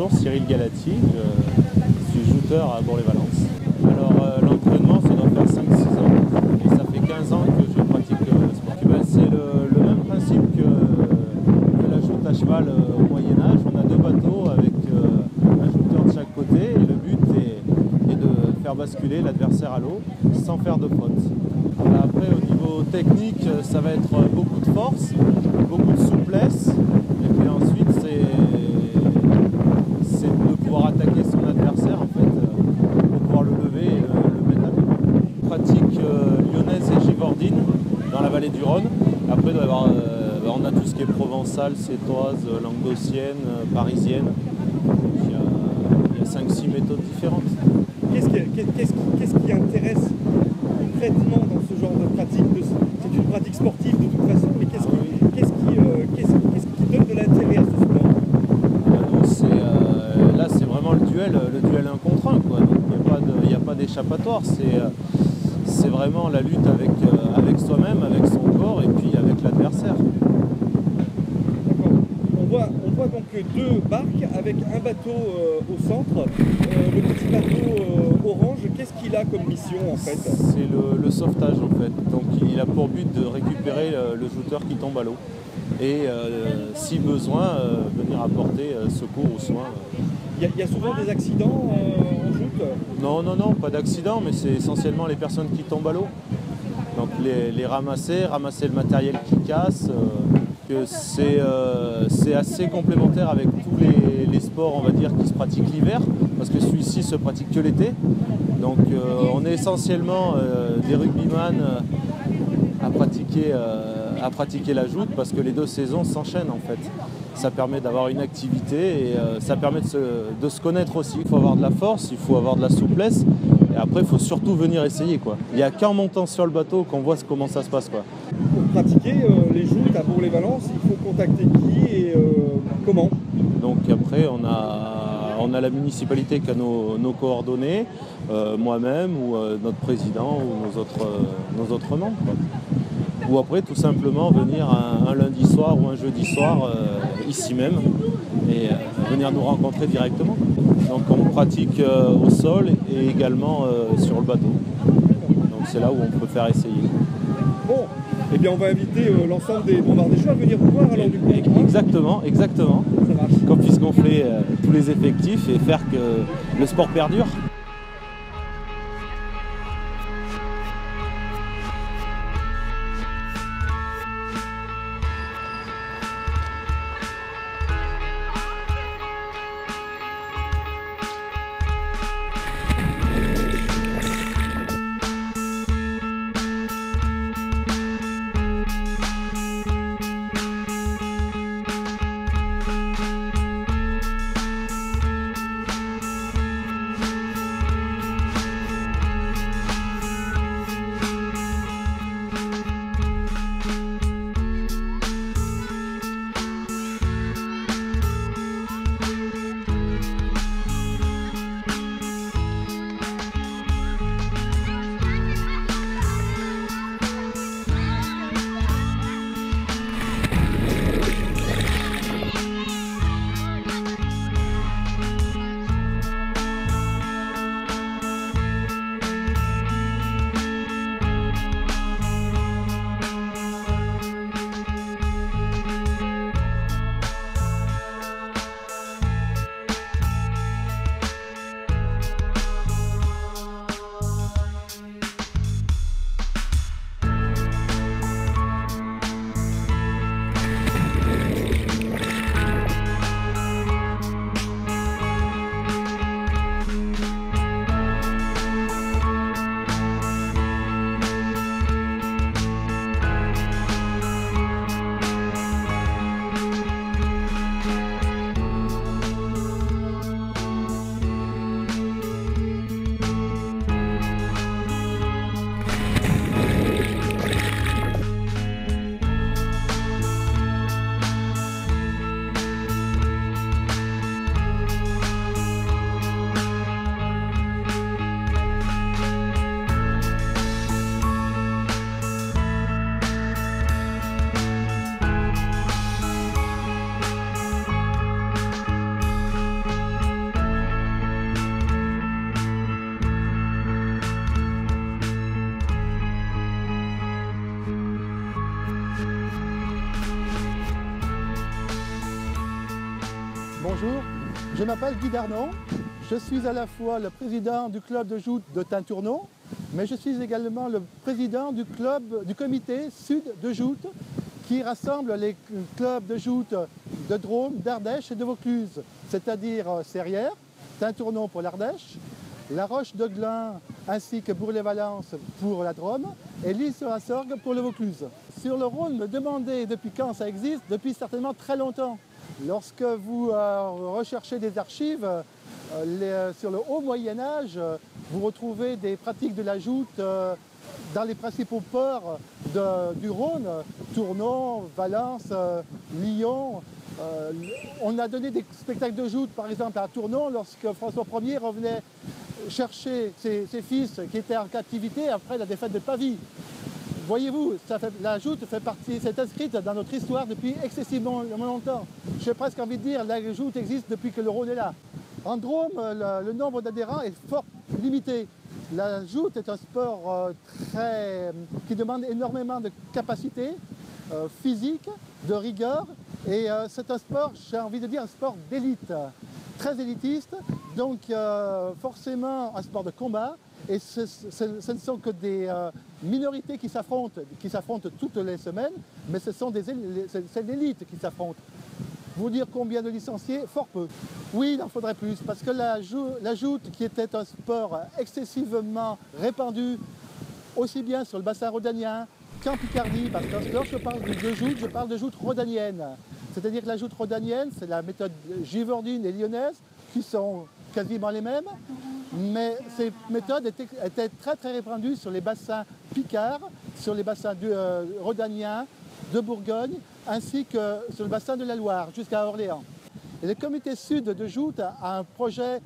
bonjour, Cyril Galati, je suis jouteur à Bourg-les-Valences. Alors l'entraînement, ça doit faire 5-6 ans et ça fait 15 ans que je pratique le sport. C'est le même principe que la joute à cheval au Moyen-Âge. On a deux bateaux avec un jouteur de chaque côté et le but est de faire basculer l'adversaire à l'eau sans faire de faute. Après, au niveau technique, ça va être beaucoup de force, beaucoup de souplesse, et puis ensuite c'est de pouvoir attaquer son adversaire en fait, pour pouvoir le lever et le mettre à terre. Pratique lyonnaise et givordine dans la vallée du Rhône. Après, on a tout ce qui est provençal, sétoise, languedocienne, parisienne. Il y a 5-6 méthodes différentes. Qu'est-ce qui intéresse concrètement dans ce genre de pratique? C'est une pratique sportive de toute façon, mais qu'est-ce qui donne de l'intérêt à ce sport? Là, c'est vraiment le duel 1 contre 1, quoi. Il n'y a pas d'échappatoire. C'est vraiment la lutte avec soi-même, avec son corps et puis avec l'adversaire. D'accord. On voit donc deux barques avec un bateau au centre. Le petit bateau orange, qu'est-ce qu'il a comme mission en fait? C'est le sauvetage en fait. Donc il a pour but de récupérer le jouteur qui tombe à l'eau et si besoin venir apporter secours ou soins. Il y a souvent des accidents en joute? Non, pas d'accident, mais c'est essentiellement les personnes qui tombent à l'eau. Donc les ramasser le matériel qui casse. C'est assez complémentaire avec tous les sports, on va dire, qui se pratiquent l'hiver, parce que celui-ci se pratique que l'été. Donc on est essentiellement des rugbyman à pratiquer la joute, parce que les deux saisons s'enchaînent en fait. Ça permet d'avoir une activité et ça permet de se connaître aussi. Il faut avoir de la force, il faut avoir de la souplesse. Et après, il faut surtout venir essayer, quoi. Il n'y a qu'en montant sur le bateau qu'on voit comment ça se passe, quoi. Pour pratiquer les joutes à Bourg-les-Valences, il faut contacter qui et comment? Donc après, on a la municipalité qui a nos coordonnées, moi-même ou notre président ou nos autres membres, quoi. Ou après, tout simplement, venir un lundi soir ou un jeudi soir, ici même, et venir nous rencontrer directement. Donc on pratique au sol et également sur le bateau. Donc c'est là où on peut faire essayer. Bon, eh bien on va inviter l'ensemble des bombardés à venir vous voir alors du coup. Exactement. Ça marche. Qu'on puisse gonfler tous les effectifs et faire que le sport perdure. bonjour. Je m'appelle Guy Darnon. Je suis à la fois le président du club de joute de Tintournon, mais je suis également le président du comité sud de joute qui rassemble les clubs de joute de Drôme, d'Ardèche et de Vaucluse, c'est-à-dire Serrières, Tintournon pour l'Ardèche, La Roche-de-Glun ainsi que Bourg-les-Valences pour la Drôme et l'Isle-sur-la-Sorgue pour le Vaucluse. Sur le Rhône, me demandez depuis quand ça existe, depuis certainement très longtemps. Lorsque vous recherchez des archives, sur le haut Moyen-Âge, vous retrouvez des pratiques de la joute dans les principaux ports du Rhône, Tournon, Valence, Lyon. On a donné des spectacles de joute, par exemple à Tournon, lorsque François Ier revenait chercher ses fils qui étaient en captivité après la défaite de Pavie. Voyez-vous, la joute fait partie, c'est inscrite dans notre histoire depuis excessivement longtemps. J'ai presque envie de dire, la joute existe depuis que le Rhône est là. En Drôme, le nombre d'adhérents est fort limité. La joute est un sport qui demande énormément de capacité physique, de rigueur, et c'est un sport, j'ai envie de dire, un sport d'élite, très élitiste, donc forcément un sport de combat. Et ce ne sont que des minorités qui s'affrontent toutes les semaines, mais c'est l'élite qui s'affronte. Vous dire combien de licenciés? Fort peu. Oui, il en faudrait plus, parce que la joute, qui était un sport excessivement répandu, aussi bien sur le bassin rhodanien qu'en Picardie, parce que lorsque je parle de joute, je parle de joute rhodanienne. C'est-à-dire que la joute rhodanienne, c'est la méthode givordine et lyonnaise, qui sont quasiment les mêmes, mais ces méthodes étaient très très répandues sur les bassins picards, sur les bassins rhodaniens, de Bourgogne, ainsi que sur le bassin de la Loire, jusqu'à Orléans. Et le comité sud de joute a un projet,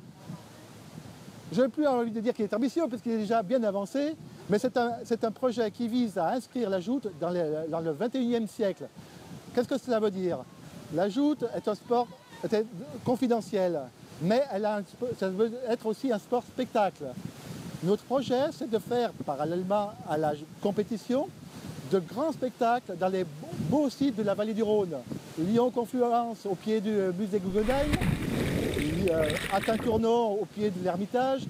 je n'ai plus envie de dire qu'il est ambitieux, parce qu'il est déjà bien avancé, mais c'est un projet qui vise à inscrire la joute dans le 21e siècle. Qu'est-ce que cela veut dire? La joute est un sport confidentiel, mais ça veut être aussi un sport spectacle. Notre projet, c'est de faire, parallèlement à la compétition, de grands spectacles dans les beaux sites de la vallée du Rhône. Lyon-Confluence au pied du musée Guggenheim, à Tintournon au pied de l'Ermitage,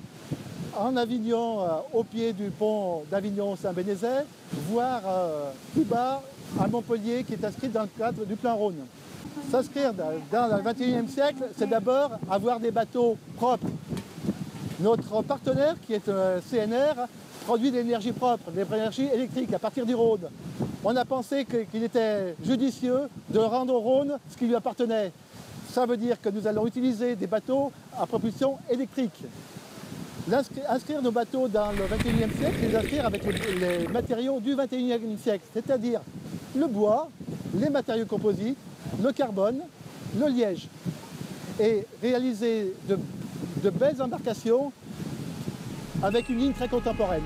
en Avignon au pied du pont d'Avignon-Saint-Bénézet, voire plus bas à Montpellier qui est inscrit dans le cadre du plan Rhône. S'inscrire dans le 21e siècle, c'est d'abord avoir des bateaux propres. Notre partenaire, qui est CNR, produit de l'énergie propre, de l'énergie électrique à partir du Rhône. On a pensé qu'il était judicieux de rendre au Rhône ce qui lui appartenait. Ça veut dire que nous allons utiliser des bateaux à propulsion électrique. Inscrire nos bateaux dans le 21e siècle, les inscrire avec les matériaux du 21e siècle, c'est-à-dire le bois, les matériaux composites, le carbone, le liège, et réaliser de belles embarcations avec une ligne très contemporaine.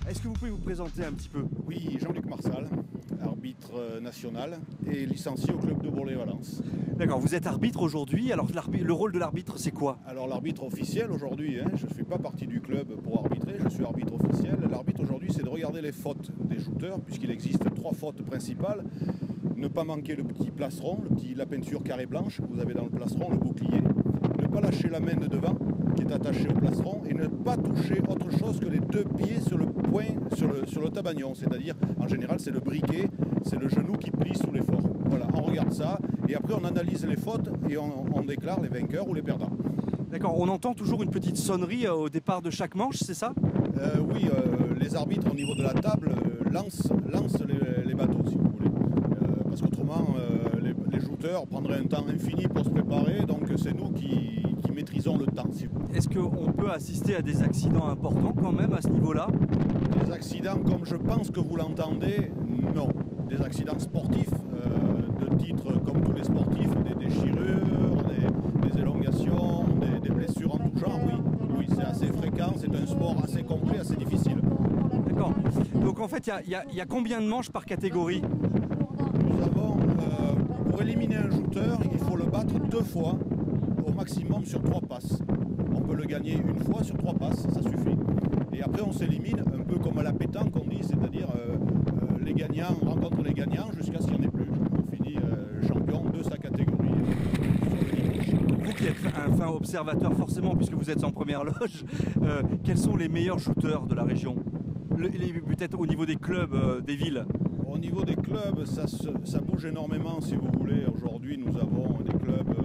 Est-ce que vous pouvez vous présenter un petit peu? Oui, Jean-Luc Marsal, arbitre national et licencié au club de Bourg-les-Valences. D'accord, vous êtes arbitre aujourd'hui, alors le rôle de l'arbitre c'est quoi? Alors l'arbitre officiel aujourd'hui, je ne fais pas partie du club pour arbitrer, je suis arbitre officiel. L'arbitre aujourd'hui c'est de regarder les fautes des jouteurs, puisqu'il existe 3 fautes principales. Ne pas manquer le petit plastron, la peinture carré blanche que vous avez dans le plastron, le bouclier. Ne pas lâcher la main de devant, qui est attaché au plastron et ne pas toucher autre chose que les deux pieds sur le point, sur le tabagnon. C'est-à-dire, en général, c'est le briquet, c'est le genou qui plie sous l'effort. Voilà, on regarde ça et après on analyse les fautes et on déclare les vainqueurs ou les perdants. D'accord, on entend toujours une petite sonnerie au départ de chaque manche, c'est ça? Oui, les arbitres au niveau de la table lancent les bateaux, si vous voulez. Parce qu'autrement, les jouteurs prendraient un temps infini pour se préparer, donc c'est nous qui maîtrisons le temps. Est-ce qu'on peut assister à des accidents importants quand même à ce niveau-là? Des accidents comme je pense que vous l'entendez, non. Des accidents sportifs, de titre comme tous les sportifs, des déchirures, des élongations, des blessures en tout genre, oui. Oui, c'est assez fréquent, c'est un sport assez complet, assez difficile. D'accord. Donc en fait, il y a combien de manches par catégorie? Nous avons, pour éliminer un shooter, il faut le battre 2 fois, au maximum sur 3 passes. On peut le gagner une fois sur 3 passes, ça suffit. Et après on s'élimine, un peu comme à la pétanque on dit, c'est-à-dire les gagnants rencontrent les gagnants jusqu'à ce qu'il n'y en ait plus. On finit champion de sa catégorie. Vous qui êtes un fin observateur forcément, puisque vous êtes en première loge, quels sont les meilleurs shooters de la région? Peut-être au niveau des clubs, des villes? Au niveau des clubs, ça bouge énormément si vous voulez. Aujourd'hui nous avons des clubs,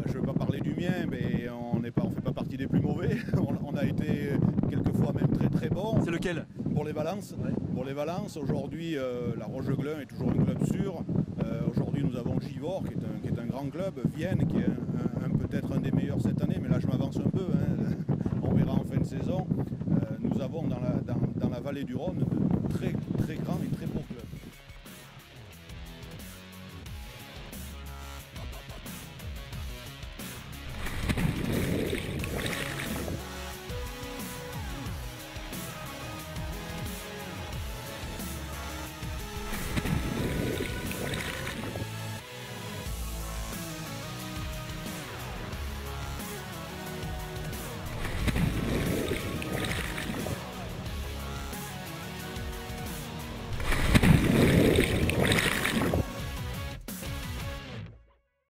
je ne vais pas parler du mien, mais on ne fait pas partie des plus mauvais. On a été quelquefois même très très bon. C'est lequel? Pour les Valences. Ouais. Pour les Valences, aujourd'hui la Roche-de-Glun est toujours un club sûr. Aujourd'hui nous avons Givors qui est un grand club, Vienne qui est peut-être un des meilleurs cette année, mais là je m'avance un peu, hein. On verra en fin de saison. Nous avons dans la vallée du Rhône de très très grands et très beaux clubs.